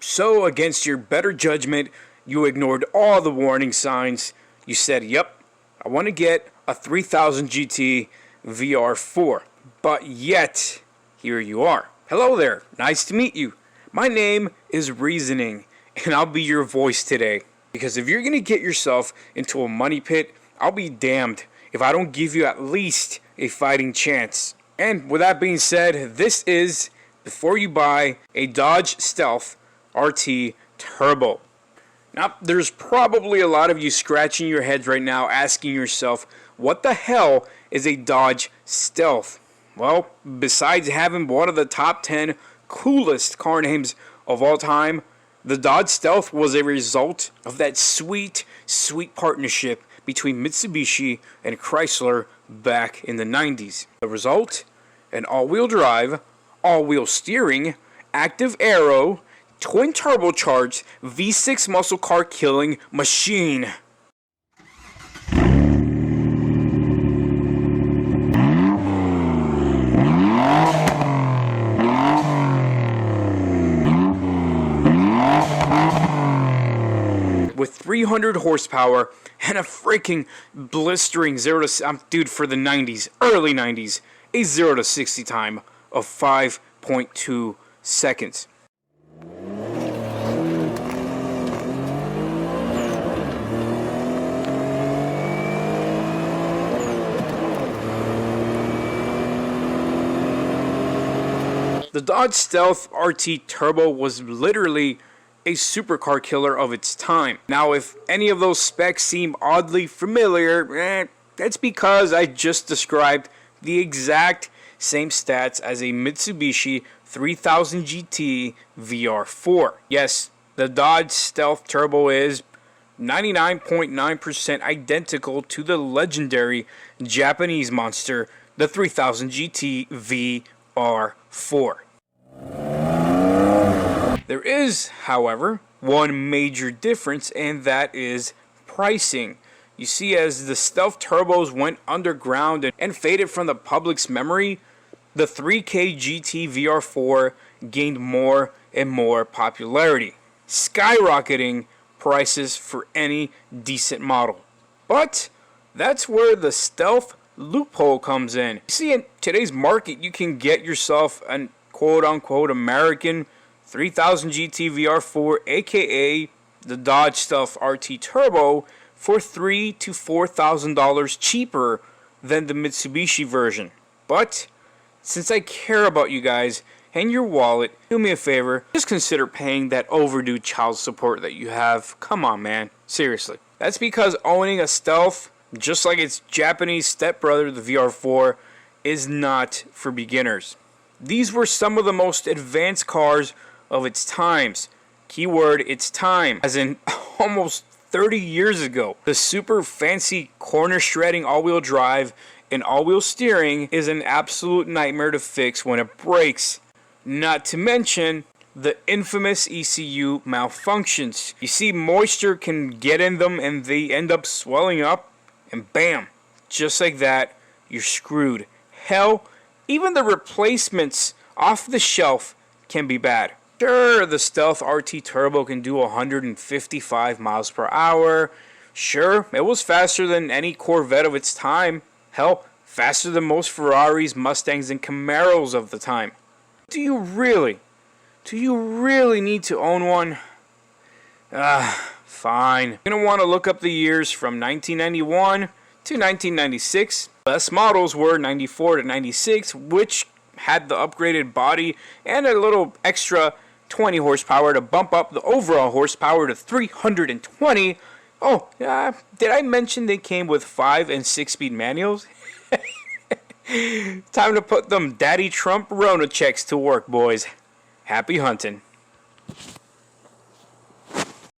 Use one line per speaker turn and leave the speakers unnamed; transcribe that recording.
So against your better judgment, you ignored all the warning signs. You said, yep, I want to get a 3000 GT VR4. But yet, here you are. Hello there, nice to meet you. My name is Reasoning, and I'll be your voice today. Because if you're going to get yourself into a money pit, I'll be damned if I don't give you at least a fighting chance. And with that being said, this is, before you buy, a Dodge Stealth RT Turbo. Now, there's probably a lot of you scratching your heads right now asking yourself, what the hell is a Dodge Stealth? Well, besides having one of the top 10 coolest car names of all time, the Dodge Stealth was a result of that sweet, sweet partnership between Mitsubishi and Chrysler back in the 90s. The result? An all-wheel drive, all-wheel steering, active aero, twin turbocharged V6 muscle car killing machine. With 300 horsepower and a freaking blistering 0 to dude, for the 90s, early 90s, a 0 to 60 time of 5.2 seconds. The Dodge Stealth RT Turbo was literally a supercar killer of its time. Now, if any of those specs seem oddly familiar, that's because I just described the exact same stats as a Mitsubishi 3000 GT VR4. Yes, the Dodge Stealth Turbo is 99.9% identical to the legendary Japanese monster, the 3000 GT VR4. There is, however, one major difference, and that is pricing. You see, as the Stealth Turbos went underground and faded from the public's memory, the 3K GT VR4 gained more and more popularity, skyrocketing prices for any decent model. But that's where the Stealth loophole comes in. You see, in today's market, you can get yourself an quote-unquote American 3000 GT VR4, aka the Dodge Stealth RT Turbo, for $3,000 to $4,000 cheaper than the Mitsubishi version. But since I care about you guys and your wallet, do me a favor, just consider paying that overdue child support that you have. Come on, man, seriously. That's because owning a Stealth, just like its Japanese stepbrother, the VR4, is not for beginners. These were some of the most advanced cars of its times. Keyword, its time, as in almost 30 years ago. The super fancy corner shredding all-wheel drive and all-wheel steering is an absolute nightmare to fix when it breaks. Not to mention the infamous ECU malfunctions. You see, moisture can get in them and they end up swelling up, and bam, just like that, you're screwed. Hell, even the replacements off the shelf can be bad. Sure, the Stealth RT Turbo can do 155 miles per hour. Sure, it was faster than any Corvette of its time. Hell, faster than most Ferraris, Mustangs, and Camaros of the time. Do you really need to own one? Fine. You're going to want to look up the years from 1991 to 1996. Best models were 94 to 96, which had the upgraded body and a little extra 20 horsepower to bump up the overall horsepower to 320. Oh, did I mention they came with 5 and 6-speed manuals? Time to put them Daddy Trump Rona checks to work, boys. Happy hunting.